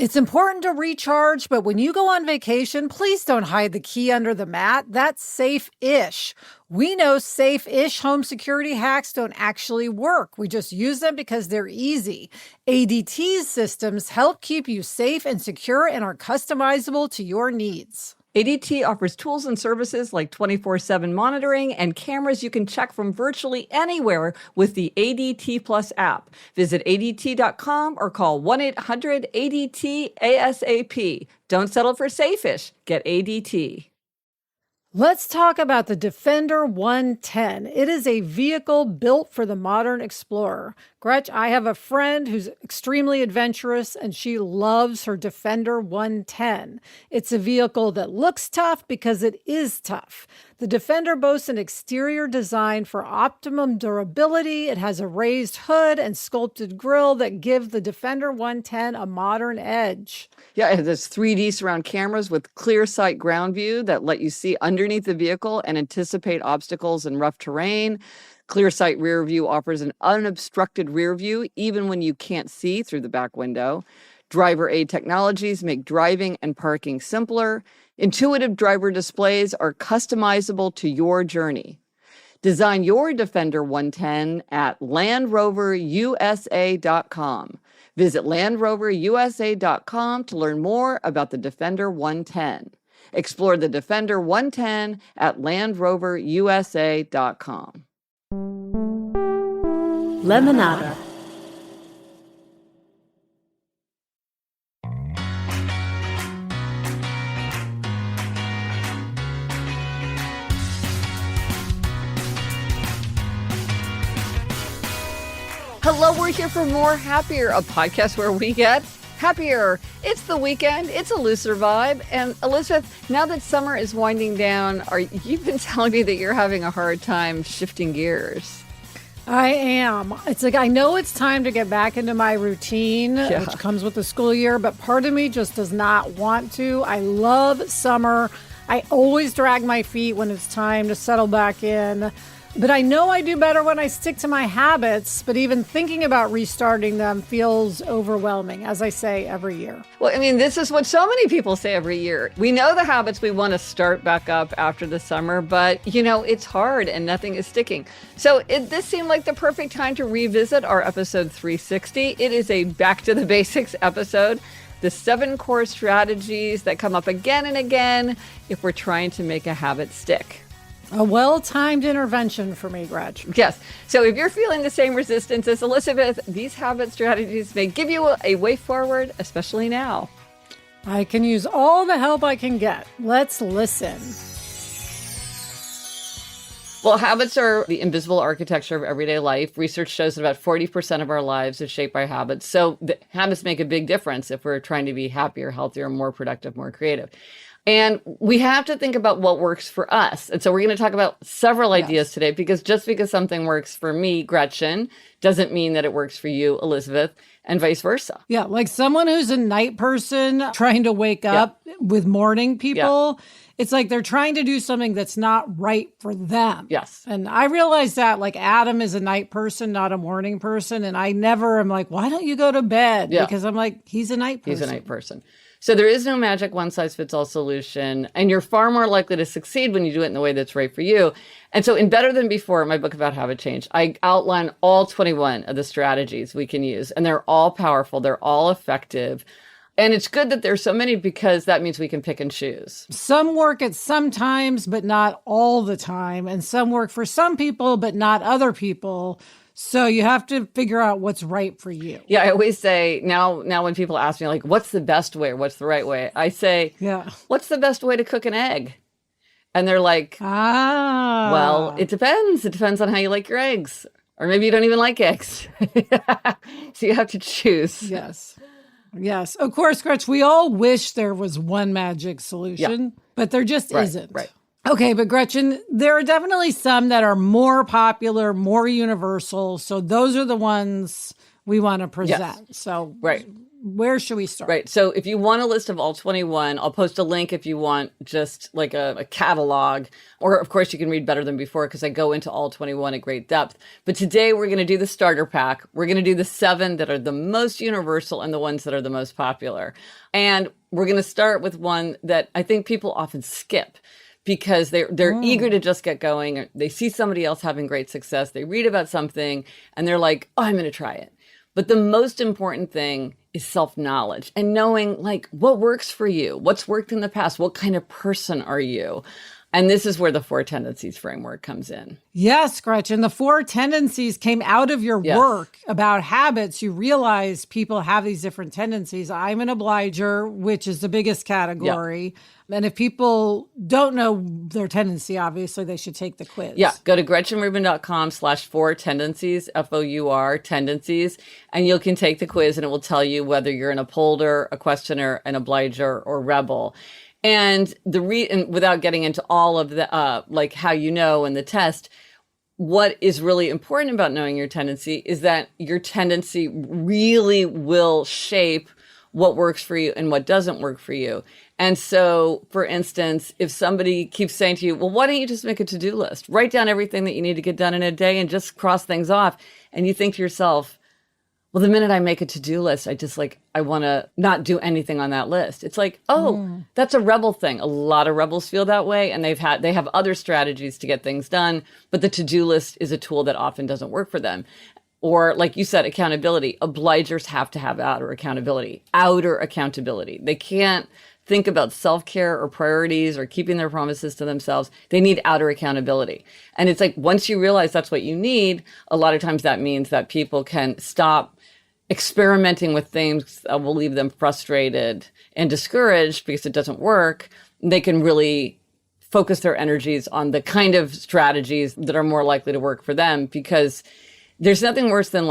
It's important to recharge, but when you go on vacation, please don't hide the key under the mat. That's safe-ish. We know safe-ish home security hacks don't actually work. We just use them because they're easy. ADT's systems help keep you safe and secure and are customizable to your needs. ADT offers tools and services like 24/7 monitoring and cameras you can check from virtually anywhere with the ADT Plus app. Visit ADT.com or call 1-800-ADT-ASAP. Don't settle for safe-ish. Get ADT. Let's talk about the Defender 110. It is a vehicle built for the modern explorer. Gretch, I have a friend who's extremely adventurous, and she loves her Defender 110. It's a vehicle that looks tough because it is tough. The Defender boasts an exterior design for optimum durability. It has a raised hood and sculpted grille that give the Defender 110 a modern edge. Yeah, it has 3D surround cameras with clear sight ground view that let you see underneath the vehicle and anticipate obstacles in rough terrain. Clear sight rear view offers an unobstructed rear view even when you can't see through the back window. Driver aid technologies make driving and parking simpler. Intuitive driver displays are customizable to your journey. Design your Defender 110 at LandRoverUSA.com. Visit LandRoverUSA.com to learn more about the Defender 110. Explore the Defender 110 at LandRoverUSA.com. Lemonada. Hello, we're here for More Happier, a podcast where we get happier. It's the weekend. It's a looser vibe. And Elizabeth, now that summer is winding down, you've been telling me that you're having a hard time shifting gears. I am. It's like I know it's time to get back into my routine, which comes with the school year, but part of me just does not want to. I love summer. I always drag my feet when it's time to settle back in. But I know I do better when I stick to my habits, but even thinking about restarting them feels overwhelming, as I say every year. Well, I mean, this is what so many people say every year. We know the habits we want to start back up after the summer, but, it's hard and nothing is sticking. So this seemed like the perfect time to revisit our episode 360. It is a back to the basics episode. The 7 core strategies that come up again and again if we're trying to make a habit stick. A well-timed intervention for me, Gretch. Yes. So if you're feeling the same resistance as Elizabeth, these habit strategies may give you a way forward, especially now. I can use all the help I can get. Let's listen. Well, habits are the invisible architecture of everyday life. Research shows that about 40% of our lives is shaped by habits. So the habits make a big difference if we're trying to be happier, healthier, more productive, more creative. And we have to think about what works for us. And so we're going to talk about several ideas today, because just because something works for me, Gretchen, doesn't mean that it works for you, Elizabeth, and vice versa. Yeah, like someone who's a night person trying to wake up with morning people, it's like they're trying to do something that's not right for them. Yes. And I realize that, like, Adam is a night person, not a morning person. And I never am like, why don't you go to bed? Because I'm like, he's a night person. He's a night person. So there is no magic one-size-fits-all solution, and you're far more likely to succeed when you do it in the way that's right for you. And so in Better Than Before, my book about habit change, I outline all 21 of the strategies we can use, and they're all powerful. They're all effective. And it's good that there's so many, because that means we can pick and choose. Some work at some times, but not all the time. And some work for some people, but not other people. So you have to figure out what's right for you. Yeah, I always say now when people ask me, like, what's the best way or what's the right way? I say, what's the best way to cook an egg? And they're like, well, it depends. It depends on how you like your eggs. Or maybe you don't even like eggs. So you have to choose. Yes. Of course, Gretch, we all wish there was one magic solution, but there just isn't. Right. Okay, but Gretchen, there are definitely some that are more popular, more universal. So those are the ones we want to present. Yes. So where should we start? Right. So if you want a list of all 21, I'll post a link if you want just like a catalog. Or, of course, you can read Better Than Before because I go into all 21 at great depth. But today we're going to do the starter pack. We're going to do the 7 that are the most universal and the ones that are the most popular. And we're going to start with one that I think people often skip because they're eager to just get going. They see somebody else having great success. They read about something and they're like, oh, I'm going to try it. But the most important thing is self-knowledge and knowing like what works for you, what's worked in the past, what kind of person are you? And this is where the 4 tendencies framework comes in. Yes, Gretchen. The 4 tendencies came out of your work about habits. You realize people have these different tendencies. I'm an obliger, which is the biggest category. And if people don't know their tendency, obviously they should take the quiz. Yeah. Go to GretchenRubin.com/4 tendencies, FOUR tendencies, and you can take the quiz and it will tell you whether you're an upholder, a questioner, an obliger, or rebel. And and without getting into all of the, like how you know in the test, what is really important about knowing your tendency is that your tendency really will shape what works for you and what doesn't work for you. And so, for instance, if somebody keeps saying to you, well, why don't you just make a to-do list? Write down everything that you need to get done in a day and just cross things off. And you think to yourself, well, the minute I make a to-do list, I want to not do anything on that list. It's like, oh, that's a rebel thing. A lot of rebels feel that way, and they have other strategies to get things done, but the to-do list is a tool that often doesn't work for them. Or like you said, accountability. Obligers have to have outer accountability. They can't think about self-care or priorities or keeping their promises to themselves. They need outer accountability. And it's like, once you realize that's what you need, a lot of times that means that people can stop experimenting with things that will leave them frustrated and discouraged because it doesn't work. They can really focus their energies on the kind of strategies that are more likely to work for them, because there's nothing worse than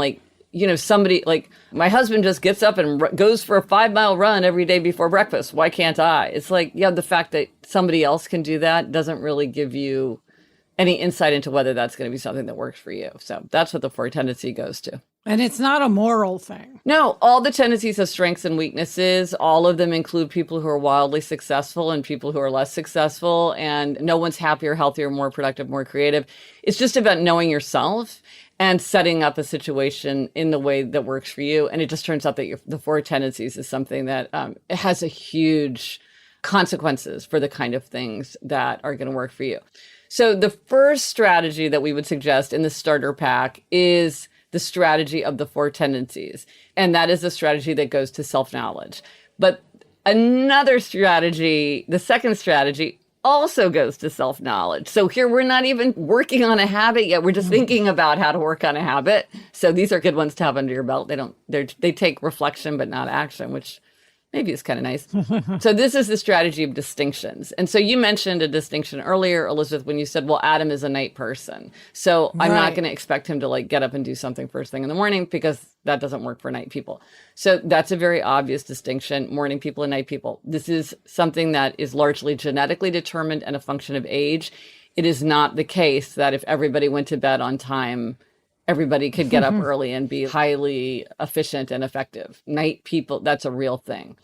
somebody like my husband just gets up and goes for a 5-mile run every day before breakfast. Why can't I? It's like, the fact that somebody else can do that doesn't really give you any insight into whether that's going to be something that works for you. So that's what the 4 tendency goes to. And it's not a moral thing. No, all the tendencies have strengths and weaknesses. All of them include people who are wildly successful and people who are less successful. And no one's happier, healthier, more productive, more creative. It's just about knowing yourself and setting up a situation in the way that works for you. And it just turns out that the 4 tendencies is something that it has a huge consequences for the kind of things that are going to work for you. So the first strategy that we would suggest in the starter pack is the strategy of the 4 tendencies. And that is a strategy that goes to self-knowledge. But another strategy, the second strategy, also goes to self-knowledge. So here we're not even working on a habit yet. We're just thinking about how to work on a habit. So these are good ones to have under your belt. They take reflection, but not action, which maybe is kind of nice. So this is the strategy of distinctions. And so you mentioned a distinction earlier, Elizabeth, when you said, well, Adam is a night person. So I'm not going to expect him to get up and do something first thing in the morning, because that doesn't work for night people. So that's a very obvious distinction, morning people and night people. This is something that is largely genetically determined and a function of age. It is not the case that if everybody went to bed on time, everybody could get up early and be highly efficient and effective. Night people, that's a real thing.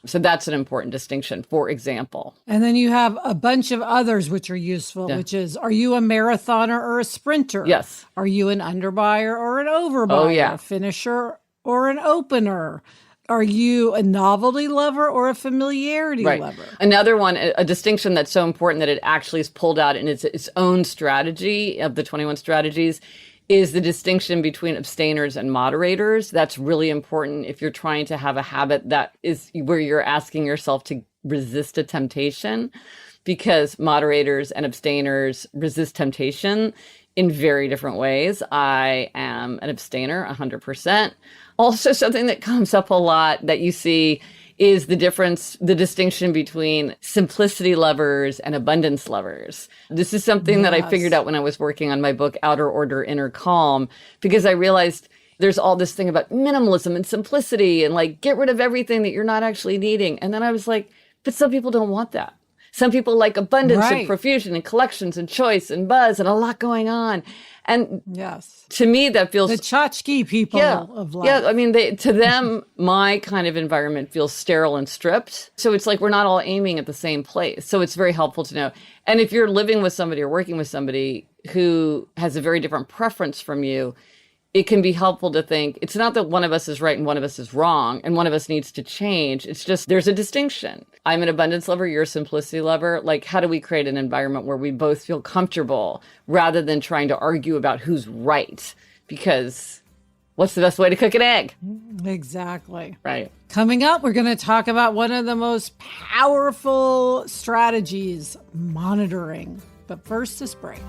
So that's an important distinction, for example. And then you have a bunch of others which are useful, which is, are you a marathoner or a sprinter? Yes. Are you an underbuyer or an overbuyer? A finisher or an opener? Are you a novelty lover or a familiarity lover? Another one, a distinction that's so important that it actually is pulled out in its own strategy of the 21 strategies, is the distinction between abstainers and moderators. That's really important if you're trying to have a habit that is where you're asking yourself to resist a temptation, because moderators and abstainers resist temptation in very different ways. I am an abstainer 100%. Also, something that comes up a lot that you see is the distinction between simplicity lovers and abundance lovers. This is something that I figured out when I was working on my book, Outer Order, Inner Calm, because I realized there's all this thing about minimalism and simplicity and get rid of everything that you're not actually needing. And then I was like, but some people don't want that. Some people like abundance and Right. profusion and collections and choice and buzz and a lot going on. And Yes. to me, that feels The tchotchke people yeah. of life. Yeah, I mean, to them, my kind of environment feels sterile and stripped. So it's like we're not all aiming at the same place. So it's very helpful to know. And if you're living with somebody or working with somebody who has a very different preference from you, it can be helpful to think it's not that one of us is right and one of us is wrong and one of us needs to change. It's just there's a distinction. I'm an abundance lover, you're a simplicity lover. Like, how do we create an environment where we both feel comfortable rather than trying to argue about who's right? Because what's the best way to cook an egg? Exactly. Right. Coming up, we're going to talk about one of the most powerful strategies, monitoring. But first, this break.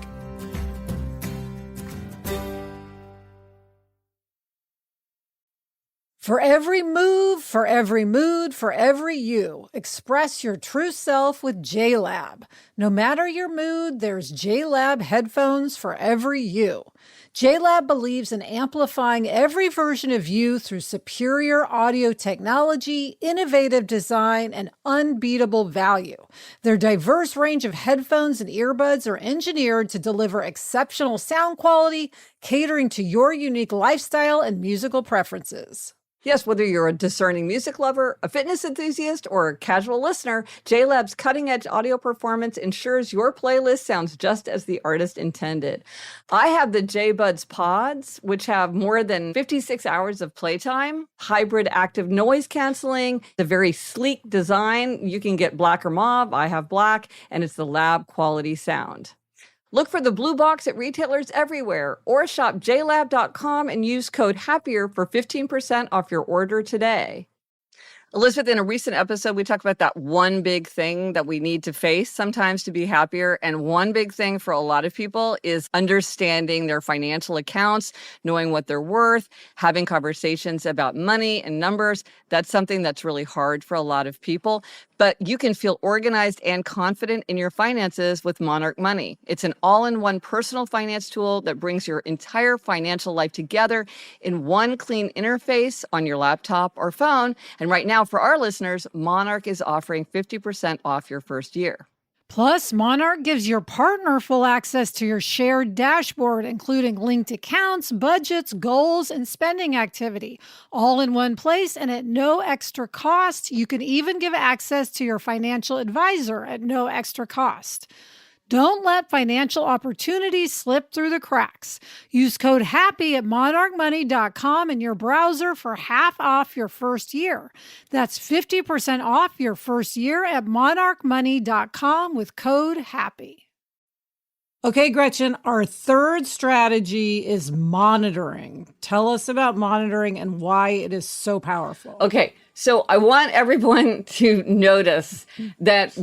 For every move, for every mood, for every you, express your true self with JLab. No matter your mood, there's JLab headphones for every you. JLab believes in amplifying every version of you through superior audio technology, innovative design, and unbeatable value. Their diverse range of headphones and earbuds are engineered to deliver exceptional sound quality, catering to your unique lifestyle and musical preferences. Yes, whether you're a discerning music lover, a fitness enthusiast, or a casual listener, JLab's cutting-edge audio performance ensures your playlist sounds just as the artist intended. I have the JBuds Pods, which have more than 56 hours of playtime, hybrid active noise canceling, the very sleek design. You can get black or mauve. I have black, and it's the lab quality sound. Look for the blue box at retailers everywhere or shop jlab.com and use code HAPPIER for 15% off your order today. Elizabeth, in a recent episode, we talked about that one big thing that we need to face sometimes to be happier. And one big thing for a lot of people is understanding their financial accounts, knowing what they're worth, having conversations about money and numbers. That's something that's really hard for a lot of people. But you can feel organized and confident in your finances with Monarch Money. It's an all-in-one personal finance tool that brings your entire financial life together in one clean interface on your laptop or phone. And right now, for our listeners, Monarch is offering 50% off your first year. Plus, Monarch gives your partner full access to your shared dashboard, including linked accounts, budgets, goals, and spending activity, all in one place and at no extra cost. You can even give access to your financial advisor at no extra cost. Don't let financial opportunities slip through the cracks. Use code HAPPY at monarchmoney.com in your browser for half off your first year. That's 50% off your first year at monarchmoney.com with code HAPPY. Okay, Gretchen, our third strategy is monitoring. Tell us about monitoring and why it is so powerful. Okay, so I want everyone to notice that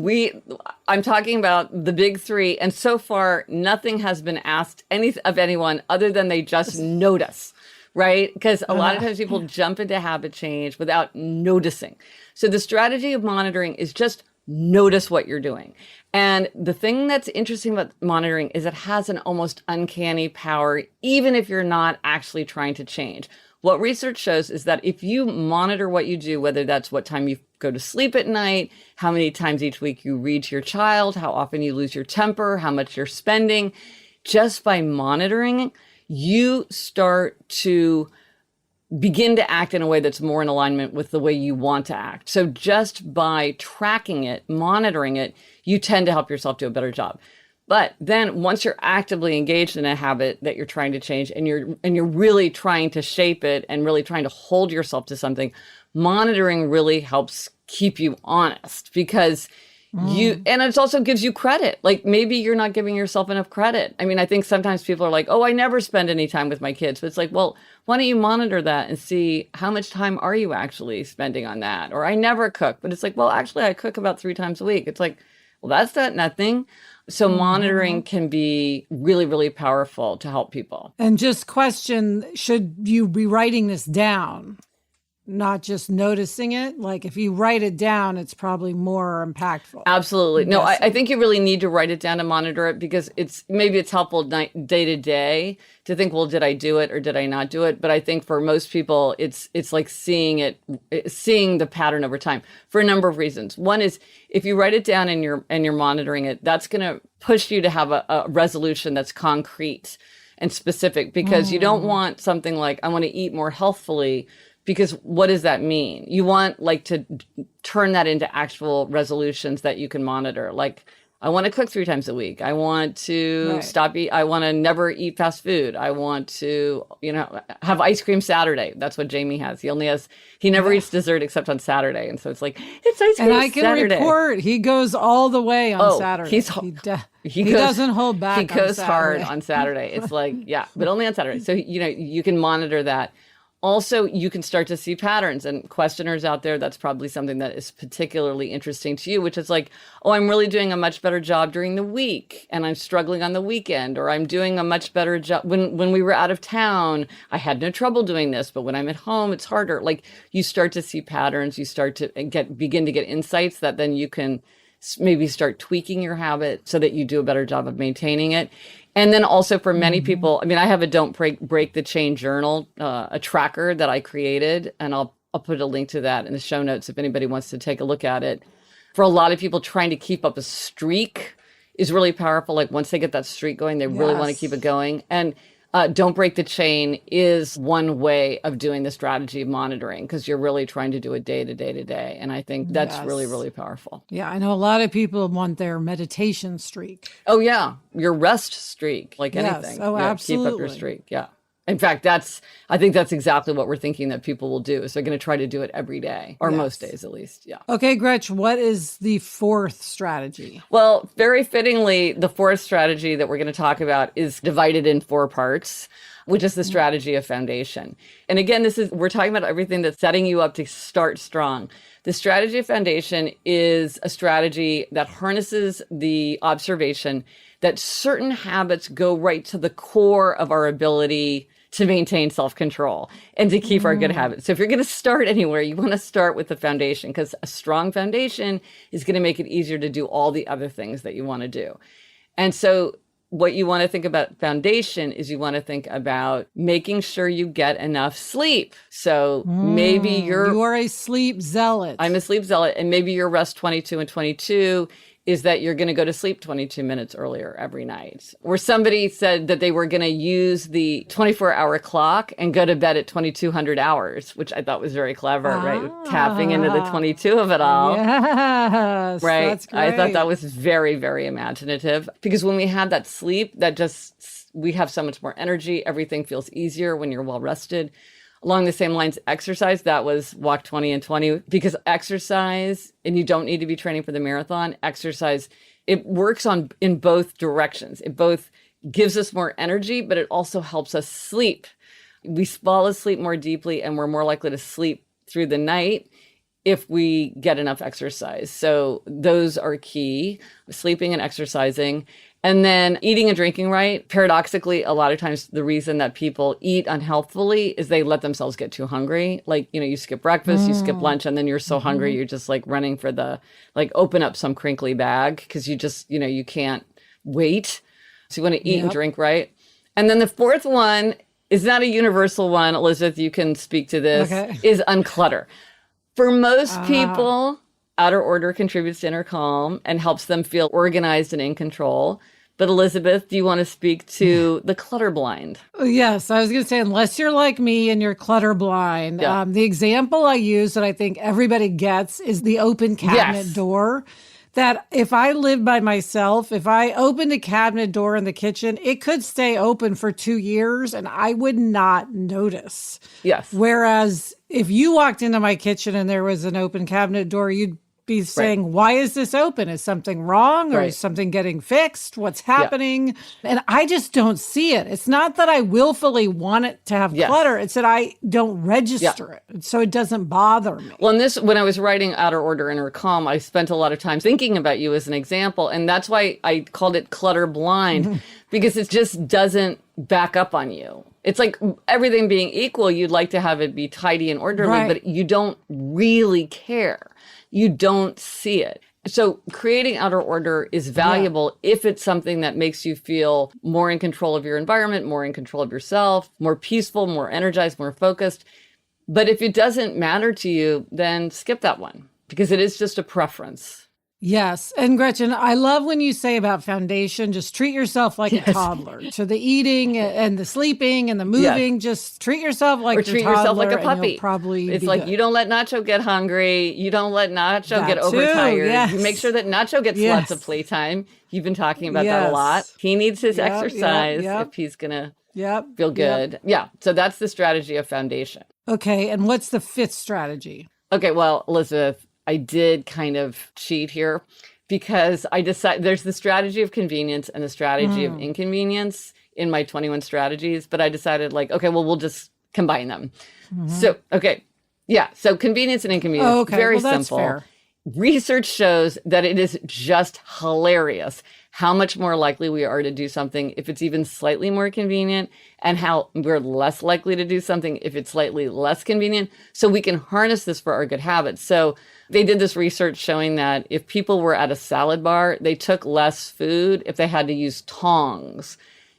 I'm talking about the big three, and so far nothing has been asked of anyone other than they just notice, right? Because a lot of times people jump into habit change without noticing. So the strategy of monitoring is just notice what you're doing. And the thing that's interesting about monitoring is it has an almost uncanny power, even if you're not actually trying to change. What research shows is that if you monitor what you do, whether that's what time you go to sleep at night, how many times each week you read to your child, how often you lose your temper, how much you're spending, just by monitoring, you start to begin to act in a way that's more in alignment with the way you want to act. So just by tracking it, monitoring it, you tend to help yourself do a better job. But then once you're actively engaged in a habit that you're trying to change and you're really trying to shape it and really trying to hold yourself to something, monitoring really helps keep you honest because and it also gives you credit. Like maybe you're not giving yourself enough credit. I mean, I think sometimes people are like, oh, I never spend any time with my kids. But it's like, well, why don't you monitor that and see how much time are you actually spending on that? Or I never cook. But it's like, well, actually, I cook about 3 times a week. It's like, well, that's not nothing. So monitoring can be really, really powerful to help people. And just question, should you be writing this down? not just noticing it? Like if you write it down, it's probably more impactful. Absolutely. No, I think you really need to write it down to monitor it, because maybe it's helpful day to day to think, well, did I do it or did I not do it? But I think for most people, it's like seeing the pattern over time for a number of reasons. One is if you write it down and you're monitoring it, that's going to push you to have a resolution that's concrete and specific, because you don't want something like, I want to eat more healthfully, because what does that mean? You want like to turn that into actual resolutions that you can monitor. Like, I want to cook 3 times a week. I want to I want to never eat fast food. I want to, have ice cream Saturday. That's what Jamie has. He never eats dessert except on Saturday. And so it's like, it's ice cream Saturday. And I can report, he goes all the way on Saturday. He doesn't hold back. He goes hard on Saturday. It's like, but only on Saturday. So, you can monitor that. Also, you can start to see patterns, and questioners out there, that's probably something that is particularly interesting to you, which is like, oh, I'm really doing a much better job during the week and I'm struggling on the weekend, or I'm doing a much better job when we were out of town, I had no trouble doing this, but when I'm at home, it's harder. Like, you start to see patterns, you start to begin to get insights that then you can maybe start tweaking your habit so that you do a better job of maintaining it. And then also for many people, I have a Don't Break the Chain journal, a tracker that I created, and I'll put a link to that in the show notes if anybody wants to take a look at it. For a lot of people, trying to keep up a streak is really powerful. Like, once they get that streak going, they really want to keep it going. And Don't Break the Chain is one way of doing the strategy of monitoring, because you're really trying to do it day to day to day. And I think that's really, really powerful. Yeah, I know a lot of people want their meditation streak. Oh, yeah. Your rest streak, like anything. Oh, absolutely. Keep up your streak. Yeah. In fact, I think that's exactly what we're thinking that people will do. So they're going to try to do it every day, or most days at least. Yeah. Okay, Gretch, what is the 4th strategy? Well, very fittingly, the 4th strategy that we're going to talk about is divided in 4 parts, which is the strategy of foundation. And again, we're talking about everything that's setting you up to start strong. The strategy of foundation is a strategy that harnesses the observation that certain habits go right to the core of our ability to maintain self-control and to keep our good habits. So if you're going to start anywhere, you want to start with the foundation, because a strong foundation is going to make it easier to do all the other things that you want to do. And so what you want to think about foundation is you want to think about making sure you get enough sleep. So maybe you are a sleep zealot. I'm a sleep zealot. And maybe your rest 22 and 22 is that you're going to go to sleep 22 minutes earlier every night. Or somebody said that they were going to use the 24-hour clock and go to bed at 2200 hours, which I thought was very clever, right? Tapping into the 22 of it all. Yes, right? That's great. I thought that was very, very imaginative, because when we have that sleep, we have so much more energy. Everything feels easier when you're well rested. Along the same lines, exercise, that was walk 20 and 20, because exercise, and you don't need to be training for the marathon, exercise, it works in both directions. It both gives us more energy, but it also helps us sleep. We fall asleep more deeply, and we're more likely to sleep through the night if we get enough exercise. So those are key, sleeping and exercising. And then eating and drinking right. Paradoxically, a lot of times the reason that people eat unhealthfully is they let themselves get too hungry. Like, you skip breakfast, you skip lunch, and then you're so hungry, you're just like running for open up some crinkly bag, because you just, you can't wait. So you want to eat and drink right. And then the 4th one is not a universal one. Elizabeth, you can speak to this, is unclutter. For most people, outer order contributes to inner calm and helps them feel organized and in control. But Elizabeth, do you want to speak to the clutter blind? Yes, I was going to say, unless you're like me and you're clutter blind, the example I use that I think everybody gets is the open cabinet door. That if I lived by myself, if I opened a cabinet door in the kitchen, it could stay open for 2 years and I would not notice. Yes. Whereas if you walked into my kitchen and there was an open cabinet door, you'd be saying, why is this open? Is something wrong, or is something getting fixed? What's happening? And I just don't see it. It's not that I willfully want it to have clutter. It's that I don't register it. So it doesn't bother me. Well, when I was writing Outer Order, Inner Calm, I spent a lot of time thinking about you as an example. And that's why I called it clutter blind, because it just doesn't back up on you. It's like everything being equal, you'd like to have it be tidy and orderly, but you don't really care. You don't see it. So creating outer order is valuable if it's something that makes you feel more in control of your environment, more in control of yourself, more peaceful, more energized, more focused. But if it doesn't matter to you, then skip that one because it is just a preference. Yes. And Gretchen, I love when you say about foundation, just treat yourself like a toddler. To the eating and the sleeping and the moving, just treat yourself like or treat yourself like a puppy. Probably it's like good. You don't let Nacho get hungry. You don't let Nacho get overtired. Yes. You make sure that Nacho gets lots of playtime. You've been talking about that a lot. He needs his exercise if he's going to feel good. Yeah. So that's the strategy of foundation. Okay. And what's the fifth strategy? Okay. Well, Elizabeth, I did kind of cheat here because I decided there's the strategy of convenience and the strategy of inconvenience in my 21 strategies, but I decided we'll just combine them. So, so convenience and inconvenience, very simple. Fair. Research shows that it is just hilarious how much more likely we are to do something if it's even slightly more convenient and how we're less likely to do something if it's slightly less convenient. So we can harness this for our good habits. So they did this research showing that if people were at a salad bar, they took less food if they had to use tongs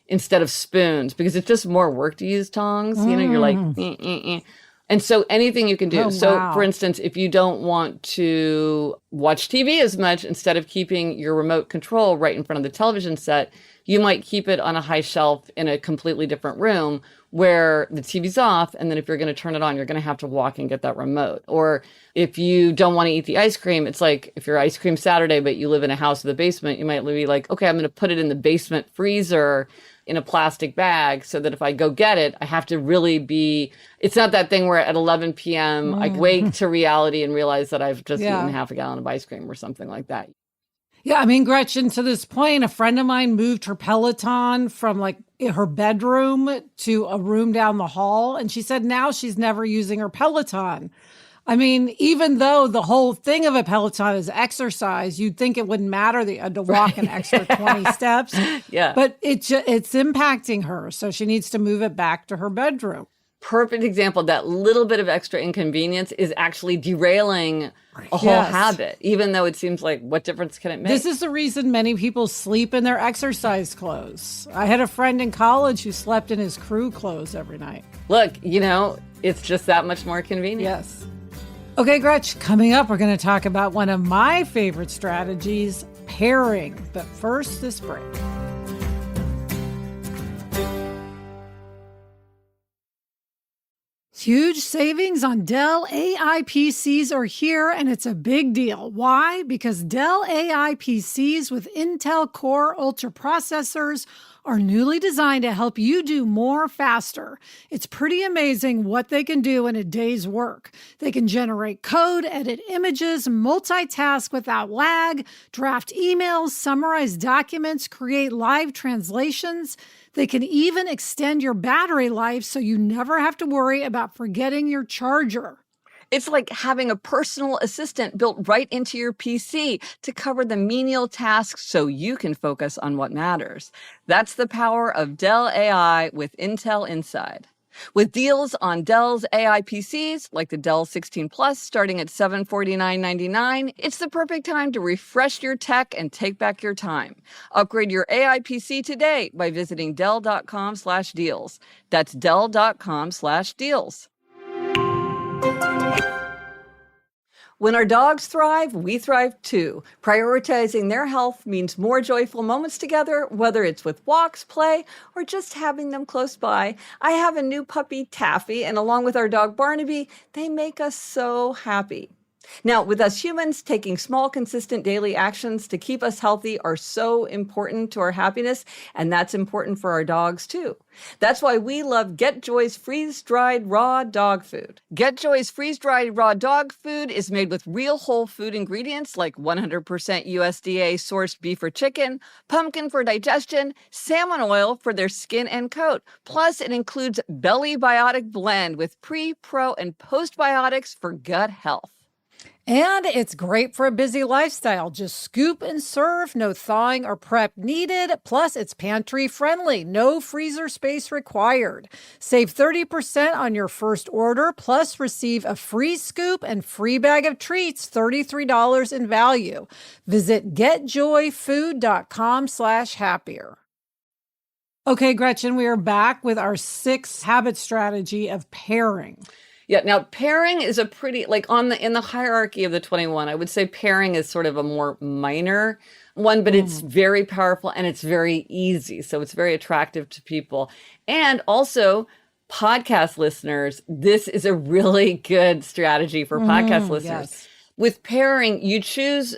instead of spoons because it's just more work to use tongs. You know, you're like, And so anything you can do. For instance, if you don't want to watch TV as much, instead of keeping your remote control right in front of the television set, you might keep it on a high shelf in a completely different room where the TV's off. And then if you're going to turn it on, you're going to have to walk and get that remote. Or if you don't want to eat the ice cream, it's like if you're ice cream Saturday, but you live in a house with a basement, you might be like, okay, I'm going to put it in the basement freezer in a plastic bag so that if I go get it, I have to really it's not that thing where at 11 p.m. I wake to reality and realize that I've just eaten half a gallon of ice cream or something like that. Yeah, I mean, Gretchen, to this point, a friend of mine moved her Peloton from her bedroom to a room down the hall. And she said now she's never using her Peloton. I mean, even though the whole thing of a Peloton is exercise, you'd think it wouldn't matter that you had to walk an extra 20 steps. Yeah. But it's impacting her. So she needs to move it back to her bedroom. Perfect example. That little bit of extra inconvenience is actually derailing a whole habit, even though it seems like, what difference can it make? This is the reason many people sleep in their exercise clothes. I had a friend in college who slept in his crew clothes every night. Look, it's just that much more convenient. Yes. Okay, Gretch, coming up, we're going to talk about one of my favorite strategies, pairing. But first, this break. Huge savings on Dell AI PCs are here, and it's a big deal. Why? Because Dell AI PCs with Intel Core Ultra processors are newly designed to help you do more faster. It's pretty amazing what they can do in a day's work. They can generate code, edit images, multitask without lag, draft emails, summarize documents, create live translations. They can even extend your battery life so you never have to worry about forgetting your charger. It's like having a personal assistant built right into your PC to cover the menial tasks so you can focus on what matters. That's the power of Dell AI with Intel Inside. With deals on Dell's AI PCs, like the Dell 16 Plus starting at $749.99, it's the perfect time to refresh your tech and take back your time. Upgrade your AI PC today by visiting Dell.com/deals. That's Dell.com/deals. When our dogs thrive, we thrive too. Prioritizing their health means more joyful moments together, whether it's with walks, play, or just having them close by. I have a new puppy, Taffy, and along with our dog, Barnaby, they make us so happy. Now, with us humans, taking small, consistent daily actions to keep us healthy are so important to our happiness, and that's important for our dogs too. That's why we love Get Joy's freeze-dried raw dog food. Get Joy's freeze-dried raw dog food is made with real whole food ingredients like 100% USDA-sourced beef or chicken, pumpkin for digestion, salmon oil for their skin and coat. Plus, it includes Belly Biotic Blend with pre, pro, and postbiotics for gut health. And it's great for a busy lifestyle. Just scoop and serve, no thawing or prep needed. Plus, it's pantry friendly, no freezer space required. Save 30% on your first order, plus receive a free scoop and free bag of treats, $33 in value. Visit getjoyfood.com/happier. Okay, Gretchen, we are back with our 6 habit strategy of pairing. Yeah. Now, pairing is a pretty, like in the hierarchy of the 21, I would say pairing is sort of a more minor one, but it's very powerful and it's very easy. So it's very attractive to people. And also, podcast listeners, this is a really good strategy for podcast listeners. Yes. With pairing, you choose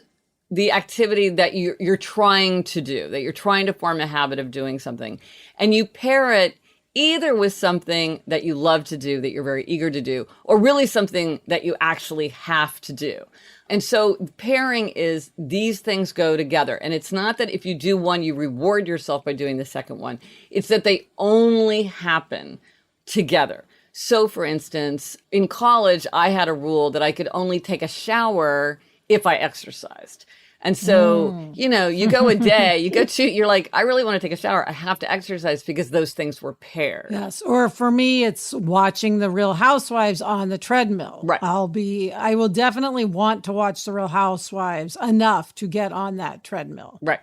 the activity that you're trying to do, that you're trying to form a habit of doing something, and you pair it either with something that you love to do, that you're very eager to do, or really something that you actually have to do. And so pairing is these things go together. And it's not that if you do one, you reward yourself by doing the second one. It's that they only happen together. So for instance, in college, I had a rule that I could only take a shower if I exercised. And so, you know, you go a day, you're like, I really want to take a shower. I have to exercise because those things were paired. Yes. Or for me, it's watching The Real Housewives on the treadmill. Right. I will definitely want to watch The Real Housewives enough to get on that treadmill. Right.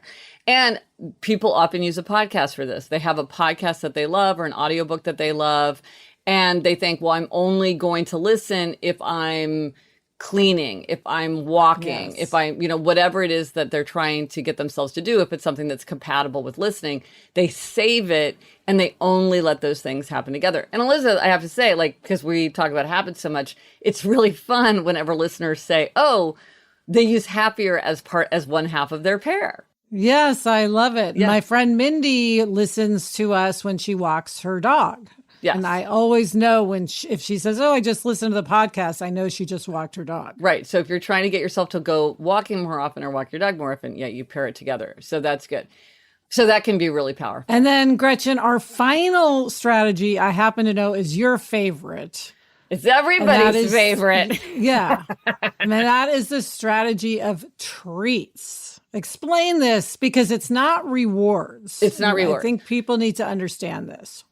And people often use a podcast for this. They have a podcast that they love or an audiobook that they love. And they think, well, I'm only going to listen if I'm cleaning, if I'm walking, if I'm, whatever it is that they're trying to get themselves to do, if it's something that's compatible with listening, they save it and they only let those things happen together. And Elizabeth, I have to say, because we talk about habits so much, it's really fun whenever listeners say, oh, they use happier as one half of their pair. Yes, I love it. Yeah. My friend Mindy listens to us when she walks her dog. Yes. And I always know if she says, oh, I just listened to the podcast, I know she just walked her dog. Right. So if you're trying to get yourself to go walking more often or walk your dog more often, you pair it together. So that's good. So that can be really powerful. And then, Gretchen, our final strategy, I happen to know, is your favorite. It's everybody's favorite. Yeah. And that is the strategy of treats. Explain this, because it's not rewards. It's not rewards. I think people need to understand this.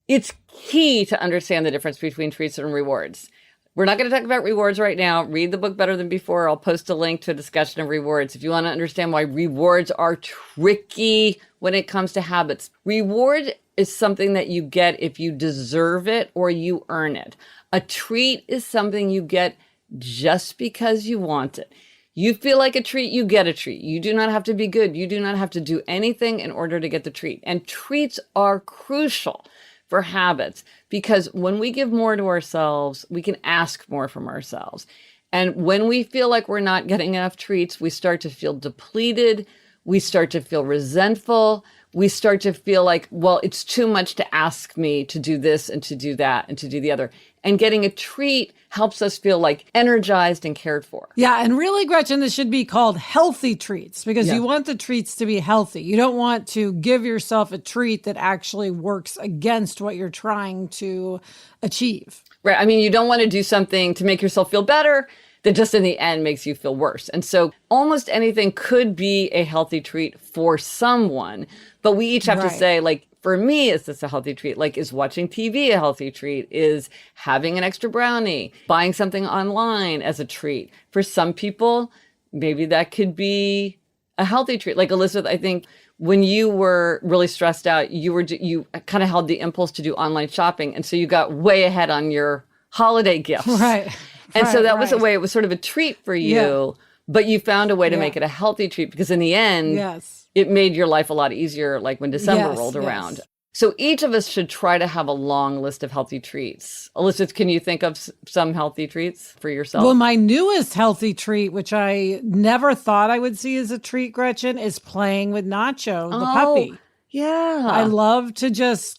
It's key to understand the difference between treats and rewards. We're not going to talk about rewards right now. Read the book Better Than Before. I'll post a link to a discussion of rewards if you want to understand why rewards are tricky when it comes to habits. Reward is something that you get if you deserve it or you earn it. A treat is something you get just because you want it. You feel like a treat, you get a treat. You do not have to be good. You do not have to do anything in order to get the treat. And treats are crucial for habits, because when we give more to ourselves, we can ask more from ourselves. And when we feel like we're not getting enough treats, we start to feel depleted. We start to feel resentful. We start to feel like, well, it's too much to ask me to do this and to do that and to do the other. And getting a treat helps us feel like energized and cared for. Yeah. And really, Gretchen, this should be called healthy treats, because you want the treats to be healthy. You don't want to give yourself a treat that actually works against what you're trying to achieve. Right. I mean, you don't want to do something to make yourself feel better that just in the end makes you feel worse. And so almost anything could be a healthy treat for someone, but we each have to say, for me, is this a healthy treat? Is watching TV a healthy treat? Is having an extra brownie, buying something online as a treat? For some people, maybe that could be a healthy treat. Like Elizabeth, I think when you were really stressed out, you kind of held the impulse to do online shopping. And so you got way ahead on your holiday gifts. Right. And so that was a way, it was sort of a treat for you, but you found a way to make it a healthy treat, because in the end, it made your life a lot easier, like when December rolled around. So each of us should try to have a long list of healthy treats. Elizabeth, can you think of some healthy treats for yourself? Well, my newest healthy treat, which I never thought I would see as a treat, Gretchen, is playing with Nacho, the puppy. Yeah. I love to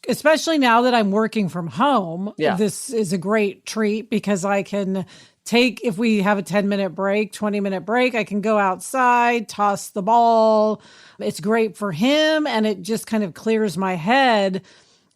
especially now that I'm working from home, this is a great treat, because I can if we have a 10-minute break, 20-minute break, I can go outside, toss the ball. It's great for him, and it just kind of clears my head.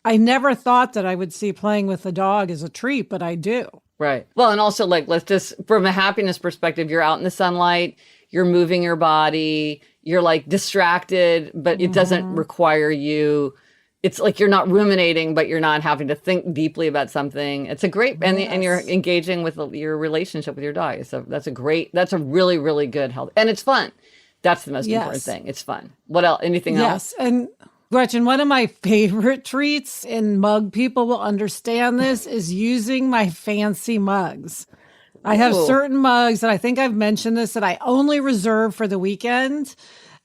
I never thought that I would see playing with the dog as a treat, but I do. Right. Well, and also like, let's just, from a happiness perspective, you're out in the sunlight, you're moving your body, you're like distracted, but it doesn't require you. It's like you're not ruminating, but you're not having to think deeply about something. It's a great, and you're engaging with your relationship with your dog. So that's a really, really good health. And it's fun. That's the most important thing. It's fun. What else? Anything else? Yes. And Gretchen, one of my favorite treats, and mug people will understand this, is using my fancy mugs. I have certain mugs, and I think I've mentioned this, that I only reserve for the weekend.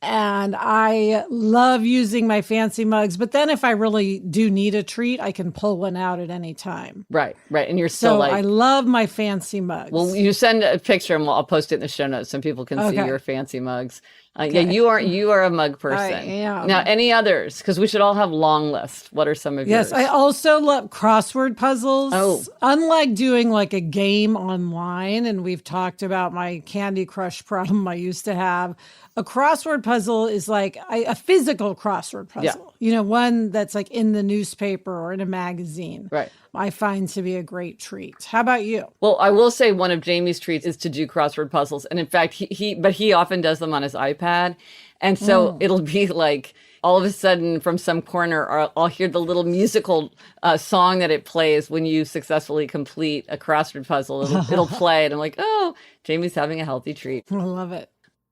And I love using my fancy mugs. But then if I really do need a treat, I can pull one out at any time. Right. And you're still I love my fancy mugs. Well, you send a picture and I'll post it in the show notes so people can see your fancy mugs. Yeah, you are a mug person. I am. Now, any others? Because we should all have long lists. What are some of yours? Yes, I also love crossword puzzles. Oh. Unlike doing like a game online, and we've talked about my Candy Crush problem I used to have, a crossword puzzle is like a physical crossword puzzle. One that's like in the newspaper or in a magazine. Right. I find to be a great treat. How about you? Well, I will say one of Jamie's treats is to do crossword puzzles. And in fact, he often does them on his iPad. And so it'll be like, all of a sudden from some corner, I'll hear the little musical song that it plays when you successfully complete a crossword puzzle. It'll play. And I'm like, oh, Jamie's having a healthy treat. I love it.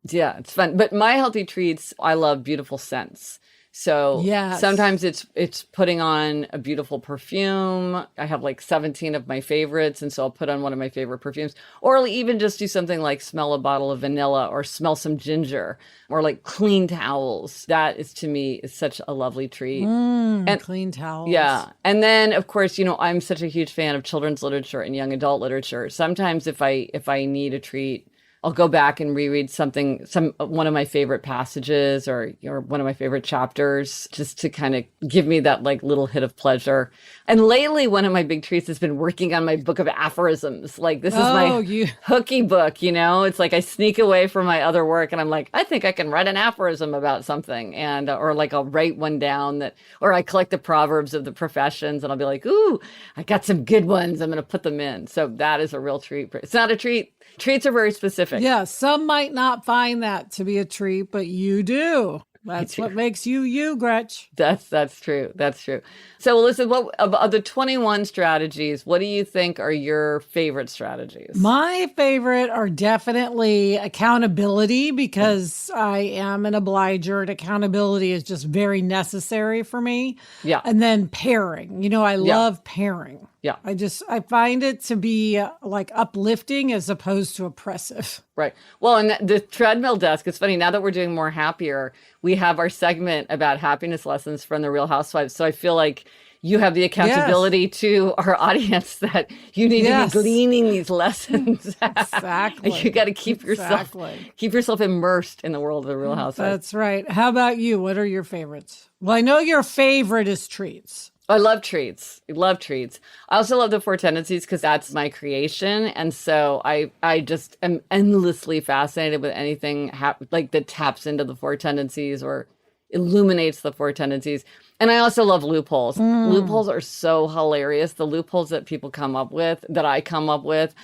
Yeah, it's fun. But my healthy treats, I love beautiful scents. So sometimes it's putting on a beautiful perfume. I have like 17 of my favorites. And so I'll put on one of my favorite perfumes. Or I'll even just do something like smell a bottle of vanilla or smell some ginger or like clean towels. That is, to me, is such a lovely treat. And clean towels. Yeah. And then, of course, I'm such a huge fan of children's literature and young adult literature. Sometimes if I need a treat, I'll go back and reread one of my favorite passages or one of my favorite chapters, just to kind of give me that like little hit of pleasure. And lately, one of my big treats has been working on my book of aphorisms. Like, this is my hooky book, It's like I sneak away from my other work and I'm like, I think I can write an aphorism about something. And, or like I'll write one down or I collect the proverbs of the professions and I'll be like, ooh, I got some good ones. I'm going to put them in. So that is a real treat. It's not a treat. Treats are very specific. Yeah, some might not find that to be a treat, but you do. That's what makes you, Gretch. That's true. That's true. So, listen, what of the 21 strategies, what do you think are your favorite strategies? My favorite are definitely accountability, because I am an obliger and accountability is just very necessary for me. Yeah. And then pairing. I love pairing. Yeah. I find it to be like uplifting as opposed to oppressive. Right. Well, and the treadmill desk, it's funny, now that we're doing More Happier, we have our segment about happiness lessons from the Real Housewives. So I feel like you have the accountability to our audience that you need to be gleaning these lessons. Exactly. You got to keep yourself immersed in the world of the Real Housewives. That's right. How about you? What are your favorites? Well, I know your favorite is treats. I love treats. I love treats. I also love the Four Tendencies because that's my creation. And so I just am endlessly fascinated with anything like that taps into the Four Tendencies or illuminates the Four Tendencies. And I also love loopholes. Loopholes are so hilarious. The loopholes that people come up with, that I come up with,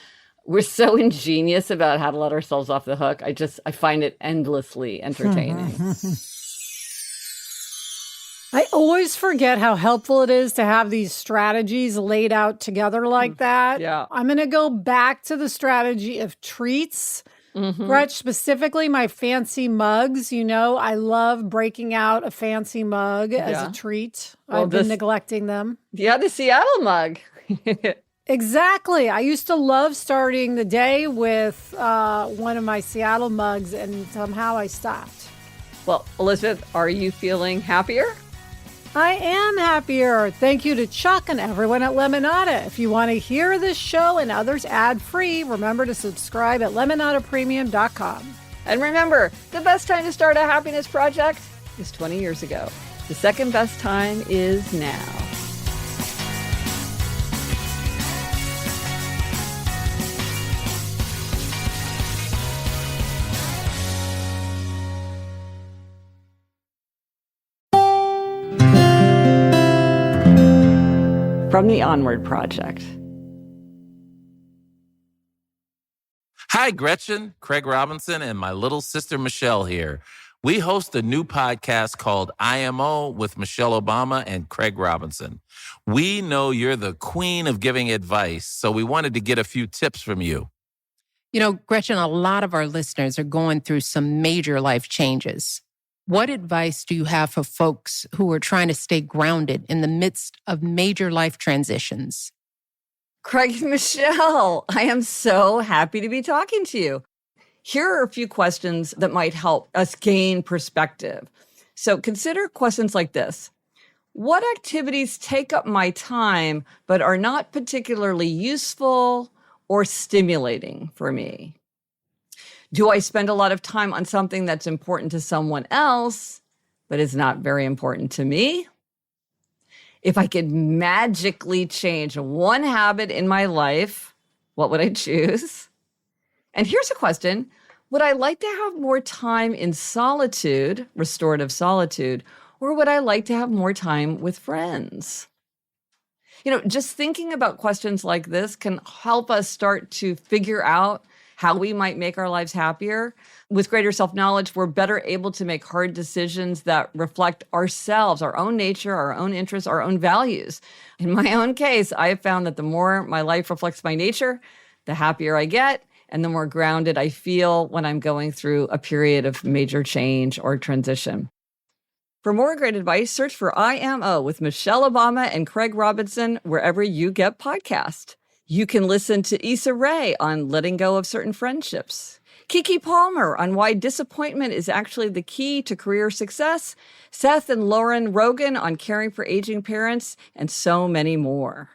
we're so ingenious about how to let ourselves off the hook. I find it endlessly entertaining. I always forget how helpful it is to have these strategies laid out together like that. Yeah. I'm going to go back to the strategy of treats. Gretch, specifically my fancy mugs. I love breaking out a fancy mug as a treat. I've been neglecting them. Yeah, the Seattle mug. Exactly. I used to love starting the day with one of my Seattle mugs, and somehow I stopped. Well, Elizabeth, are you feeling happier? I am happier. Thank you to Chuck and everyone at Lemonada. If you want to hear this show and others ad-free, remember to subscribe at lemonadapremium.com. And remember, the best time to start a happiness project is 20 years ago. The second best time is now. From the Onward Project. Hi, Gretchen, Craig Robinson, and my little sister Michelle here. We host a new podcast called IMO with Michelle Obama and Craig Robinson. We know you're the queen of giving advice, so we wanted to get a few tips from you. You know, Gretchen, a lot of our listeners are going through some major life changes. What advice do you have for folks who are trying to stay grounded in the midst of major life transitions? Craig and Michelle, I am so happy to be talking to you. Here are a few questions that might help us gain perspective. So consider questions like this. What activities take up my time but are not particularly useful or stimulating for me? Do I spend a lot of time on something that's important to someone else but is not very important to me? If I could magically change one habit in my life, what would I choose? And here's a question. Would I like to have more time in solitude, restorative solitude, or would I like to have more time with friends? You know, just thinking about questions like this can help us start to figure out how we might make our lives happier. With greater self-knowledge, we're better able to make hard decisions that reflect ourselves, our own nature, our own interests, our own values. In my own case, I have found that the more my life reflects my nature, the happier I get, and the more grounded I feel when I'm going through a period of major change or transition. For more great advice, search for IMO with Michelle Obama and Craig Robinson wherever you get podcasts. You can listen to Issa Rae on letting go of certain friendships, Kiki Palmer on why disappointment is actually the key to career success, Seth and Lauren Rogan on caring for aging parents, and so many more.